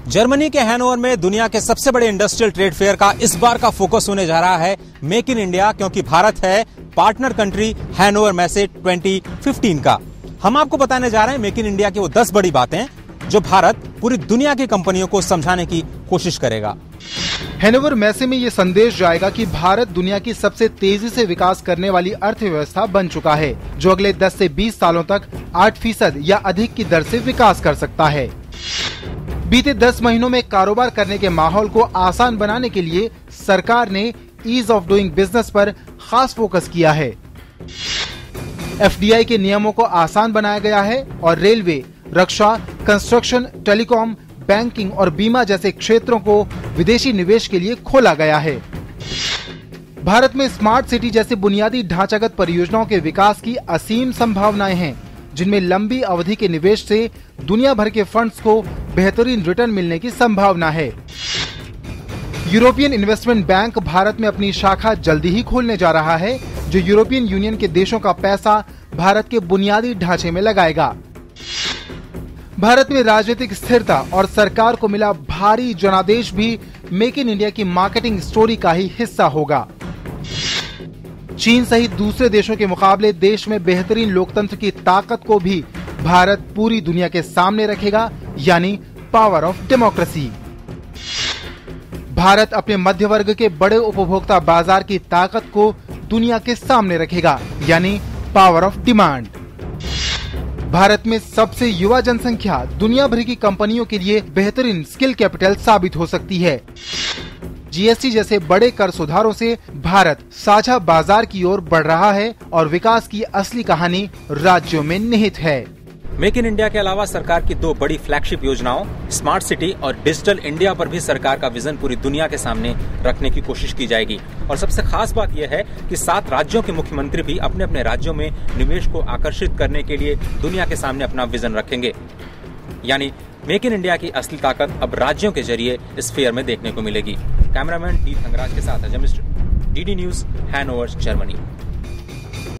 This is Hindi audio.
जर्मनी के हैनोवर में दुनिया के सबसे बड़े इंडस्ट्रियल ट्रेड फेयर का इस बार का फोकस होने जा रहा है मेक इन इंडिया, क्योंकि भारत है पार्टनर कंट्री हैनोवर मैसे 2015 का। हम आपको बताने जा रहे हैं मेक इन इंडिया की वो 10 बड़ी बातें जो भारत पूरी दुनिया की कंपनियों को समझाने की कोशिश करेगा। हैनोवर मैसे में ये संदेश जाएगा कि भारत दुनिया की सबसे तेजी से विकास करने वाली अर्थव्यवस्था बन चुका है, जो अगले 10 से 20 सालों तक 8% या अधिक की दर से विकास कर सकता है। बीते 10 महीनों में कारोबार करने के माहौल को आसान बनाने के लिए सरकार ने ईज ऑफ डूइंग बिजनेस पर खास फोकस किया है। FDI के नियमों को आसान बनाया गया है और रेलवे, रक्षा, कंस्ट्रक्शन, टेलीकॉम, बैंकिंग और बीमा जैसे क्षेत्रों को विदेशी निवेश के लिए खोला गया है। भारत में स्मार्ट सिटी जैसे बुनियादी ढांचागत परियोजनाओं के विकास की असीम संभावनाएं हैं, जिनमें लंबी अवधि के निवेश से दुनिया भर के फंड्स को बेहतरीन रिटर्न मिलने की संभावना है। यूरोपियन इन्वेस्टमेंट बैंक भारत में अपनी शाखा जल्दी ही खोलने जा रहा है, जो यूरोपियन यूनियन के देशों का पैसा भारत के बुनियादी ढांचे में लगाएगा। भारत में राजनीतिक स्थिरता और सरकार को मिला भारी जनादेश भी मेक इन इंडिया की मार्केटिंग स्टोरी का ही हिस्सा होगा। चीन सहित दूसरे देशों के मुकाबले देश में बेहतरीन लोकतंत्र की ताकत को भी भारत पूरी दुनिया के सामने रखेगा, यानी पावर ऑफ डेमोक्रेसी। भारत अपने मध्य वर्ग के बड़े उपभोक्ता बाजार की ताकत को दुनिया के सामने रखेगा, यानी पावर ऑफ डिमांड। भारत में सबसे युवा जनसंख्या दुनिया भर की कंपनियों के लिए बेहतरीन स्किल कैपिटल साबित हो सकती है। GST जैसे बड़े कर सुधारों से भारत साझा बाजार की ओर बढ़ रहा है और विकास की असली कहानी राज्यों में निहित है। मेक इन इंडिया के अलावा सरकार की 2 बड़ी फ्लैगशिप योजनाओं स्मार्ट सिटी और डिजिटल इंडिया पर भी सरकार का विजन पूरी दुनिया के सामने रखने की कोशिश की जाएगी। और सबसे खास बात यह है कि 7 राज्यों के मुख्यमंत्री भी अपने अपने राज्यों में निवेश को आकर्षित करने के लिए दुनिया के सामने अपना विजन रखेंगे। यानी मेक इन इंडिया की असली ताकत अब राज्यों के जरिए इस फेयर में देखने को मिलेगी। कैमरामैन डी थंगराज के साथ Ajay Mishra, DD news, Hanover, Germany.